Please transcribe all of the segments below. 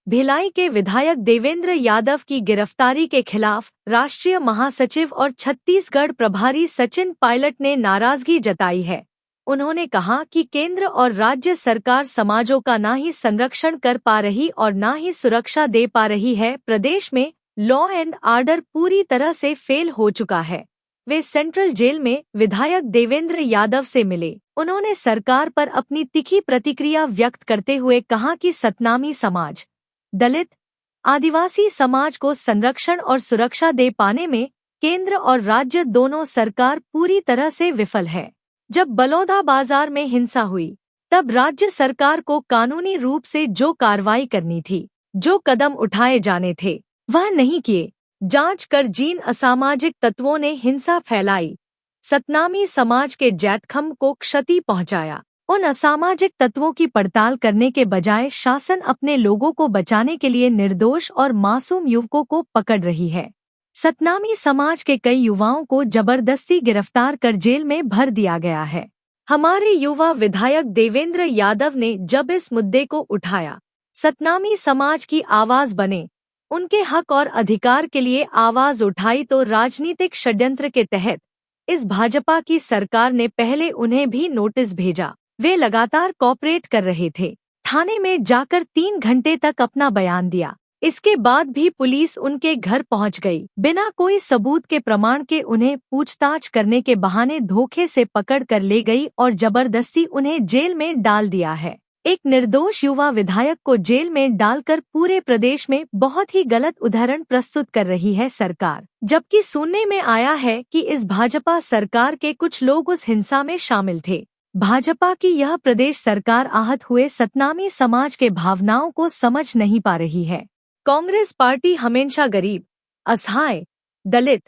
भिलाई के विधायक देवेंद्र यादव की गिरफ्तारी के खिलाफ राष्ट्रीय महासचिव और छत्तीसगढ़ प्रभारी सचिन पायलट ने नाराजगी जताई है। उन्होंने कहा कि केंद्र और राज्य सरकार समाजों का ना ही संरक्षण कर पा रही और ना ही सुरक्षा दे पा रही है। प्रदेश में लॉ एंड ऑर्डर पूरी तरह से फेल हो चुका है। वे सेंट्रल जेल में विधायक देवेंद्र यादव से मिले। उन्होंने सरकार पर अपनी तीखी प्रतिक्रिया व्यक्त करते हुए कहा कि सतनामी समाज, दलित, आदिवासी समाज को संरक्षण और सुरक्षा दे पाने में केंद्र और राज्य दोनों सरकार पूरी तरह से विफल है। जब बलौदा बाजार में हिंसा हुई तब राज्य सरकार को कानूनी रूप से जो कार्रवाई करनी थी, जो कदम उठाए जाने थे, वह नहीं किए। जांच कर जिन असामाजिक तत्वों ने हिंसा फैलाई, सतनामी समाज के जैतखम को क्षति पहुंचाया, उन असामाजिक तत्वों की पड़ताल करने के बजाय शासन अपने लोगों को बचाने के लिए निर्दोष और मासूम युवकों को पकड़ रही है। सतनामी समाज के कई युवाओं को जबरदस्ती गिरफ्तार कर जेल में भर दिया गया है। हमारे युवा विधायक देवेंद्र यादव ने जब इस मुद्दे को उठाया, सतनामी समाज की आवाज बने, उनके हक और अधिकार के लिए आवाज उठाई, तो राजनीतिक षड्यंत्र के तहत इस भाजपा की सरकार ने पहले उन्हें भी नोटिस भेजा। वे लगातार कॉपरेट कर रहे थे। थाने में जाकर 3 घंटे तक अपना बयान दिया। इसके बाद भी पुलिस उनके घर पहुंच गई। बिना कोई सबूत के प्रमाण के उन्हें पूछताछ करने के बहाने धोखे से पकड़ कर ले गई और जबरदस्ती उन्हें जेल में डाल दिया है। एक निर्दोष युवा विधायक को जेल में डालकर पूरे प्रदेश में बहुत ही गलत उदाहरण प्रस्तुत कर रही है सरकार। जबकि सुनने में आया है कि इस भाजपा सरकार के कुछ लोग उस हिंसा में शामिल थे। भाजपा की यह प्रदेश सरकार आहत हुए सतनामी समाज के भावनाओं को समझ नहीं पा रही है। कांग्रेस पार्टी हमेशा गरीब, असहाय, दलित,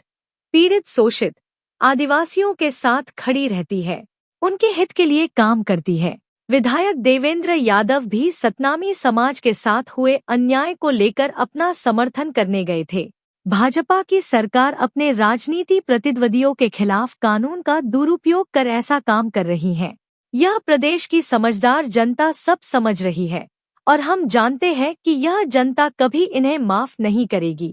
पीड़ित, शोषित, आदिवासियों के साथ खड़ी रहती है, उनके हित के लिए काम करती है। विधायक देवेंद्र यादव भी सतनामी समाज के साथ हुए अन्याय को लेकर अपना समर्थन करने गए थे। भाजपा की सरकार अपने राजनीति प्रतिद्वंदियों के खिलाफ कानून का दुरुपयोग कर ऐसा काम कर रही है। यह प्रदेश की समझदार जनता सब समझ रही है और हम जानते हैं कि यह जनता कभी इन्हें माफ नहीं करेगी।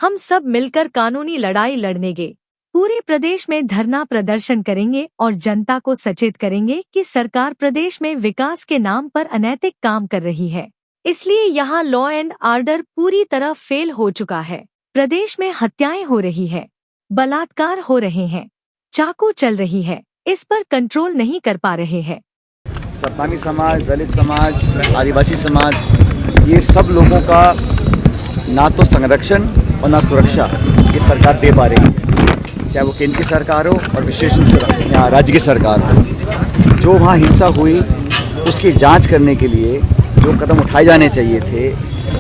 हम सब मिलकर कानूनी लड़ाई लड़ेंगे, पूरे प्रदेश में धरना प्रदर्शन करेंगे और जनता को सचेत करेंगे कि सरकार प्रदेश में विकास के नाम पर अनैतिक काम कर रही है। इसलिए यहाँ लॉ एंड ऑर्डर पूरी तरह फेल हो चुका है। प्रदेश में हत्याएं हो रही है, बलात्कार हो रहे हैं, चाकू चल रही है, इस पर कंट्रोल नहीं कर पा रहे हैं। सतनामी समाज, दलित समाज, आदिवासी समाज, ये सब लोगों का ना तो संरक्षण और ना सुरक्षा ये सरकार दे पा रही है, चाहे वो केंद्र की सरकार हो और विशेष रूप से यहाँ राज्य की सरकार हो। जो वहाँ हिंसा हुई उसकी जांच करने के लिए जो कदम उठाए जाने चाहिए थे,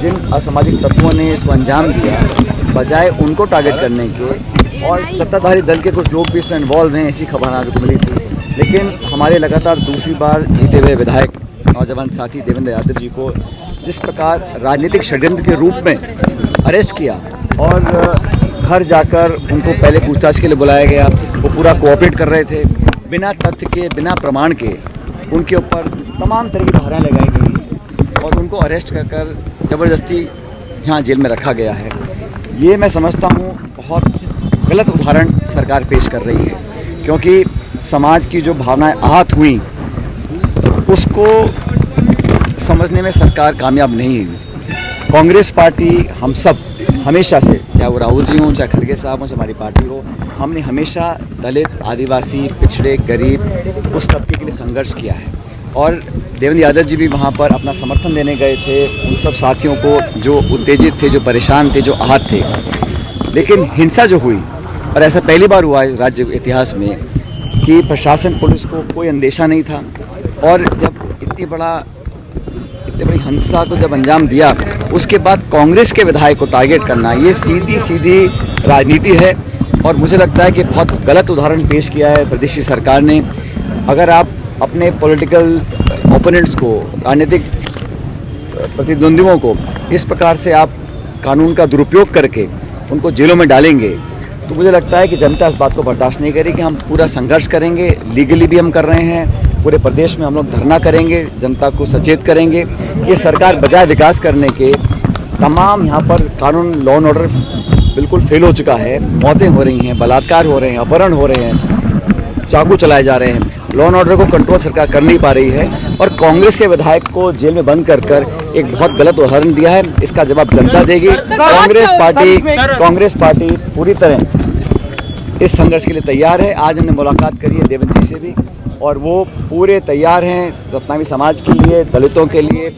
जिन असामाजिक तत्वों ने इसको अंजाम दिया, बजाय उनको टारगेट करने के, और सत्ताधारी दल के कुछ लोग भी इसमें इन्वॉल्व हैं, ऐसी खबर आज को मिली थी। लेकिन हमारे लगातार दूसरी बार जीते हुए विधायक नौजवान साथी देवेंद्र यादव जी को जिस प्रकार राजनीतिक षड्यंत्र के रूप में अरेस्ट किया और घर जाकर उनको पहले पूछताछ के लिए बुलाया गया, वो पूरा कोऑपरेट कर रहे थे, बिना तथ्य के, बिना प्रमाण के उनके ऊपर तमाम तरह की धाराएं लगाई गई और उनको अरेस्ट कर ज़बरदस्ती जहाँ जेल में रखा गया है। ये मैं समझता हूँ बहुत गलत उदाहरण सरकार पेश कर रही है, क्योंकि समाज की जो भावनाएं आहत हुई उसको समझने में सरकार कामयाब नहीं हुई। कांग्रेस पार्टी हम सब हमेशा से, चाहे वो राहुल जी हों, चाहे खड़गे साहब हों, चाहे हमारी पार्टी हो, हमने हमेशा दलित, आदिवासी, पिछड़े, गरीब उस तबके के लिए संघर्ष किया है। और देवेंद्र यादव जी भी वहाँ पर अपना समर्थन देने गए थे उन सब साथियों को जो उत्तेजित थे, जो परेशान थे, जो आहत थे। लेकिन हिंसा जो हुई, और ऐसा पहली बार हुआ है राज्य इतिहास में कि प्रशासन, पुलिस को कोई अंदेशा नहीं था, और जब इतनी बड़ी हिंसा को जब अंजाम दिया, उसके बाद कांग्रेस के विधायक को टारगेट करना, ये सीधी राजनीति है। और मुझे लगता है कि बहुत गलत उदाहरण पेश किया है प्रदेश की सरकार ने। अगर आप अपने पॉलिटिकल ओपोनेंट्स को, राजनीतिक प्रतिद्वंदियों को इस प्रकार से आप कानून का दुरुपयोग करके उनको जेलों में डालेंगे, तो मुझे लगता है कि जनता इस बात को बर्दाश्त नहीं करेगी। हम पूरा संघर्ष करेंगे, लीगली भी हम कर रहे हैं, पूरे प्रदेश में हम लोग धरना करेंगे, जनता को सचेत करेंगे कि ये सरकार बजाय विकास करने के तमाम यहाँ पर कानून लॉ एंड ऑर्डर बिल्कुल फेल हो चुका है। मौतें हो रही हैं, बलात्कार हो रहे हैं, अपहरण हो रहे हैं, चाकू चलाए जा रहे हैं। लॉ एंड ऑर्डर को कंट्रोल सरकार कर नहीं पा रही है और कांग्रेस के विधायक को जेल में बंद कर एक बहुत गलत उदाहरण दिया है। इसका जवाब जनता देगी। कांग्रेस पार्टी पूरी तरह इस संघर्ष के लिए तैयार है। आज हमने मुलाकात करी है देवेंद्र जी से भी और वो पूरे तैयार हैं सतनामी समाज के लिए, दलितों के लिए,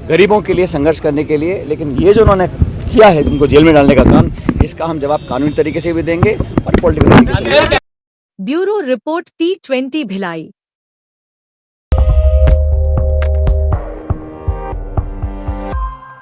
गरीबों के लिए संघर्ष करने के लिए। लेकिन ये जो उन्होंने किया है उनको जेल में डालने का काम, इसका हम जवाब कानूनी तरीके से भी देंगे और पॉलिटिकल तरीके से भी देंगे। Bureau report T20 Bhilai.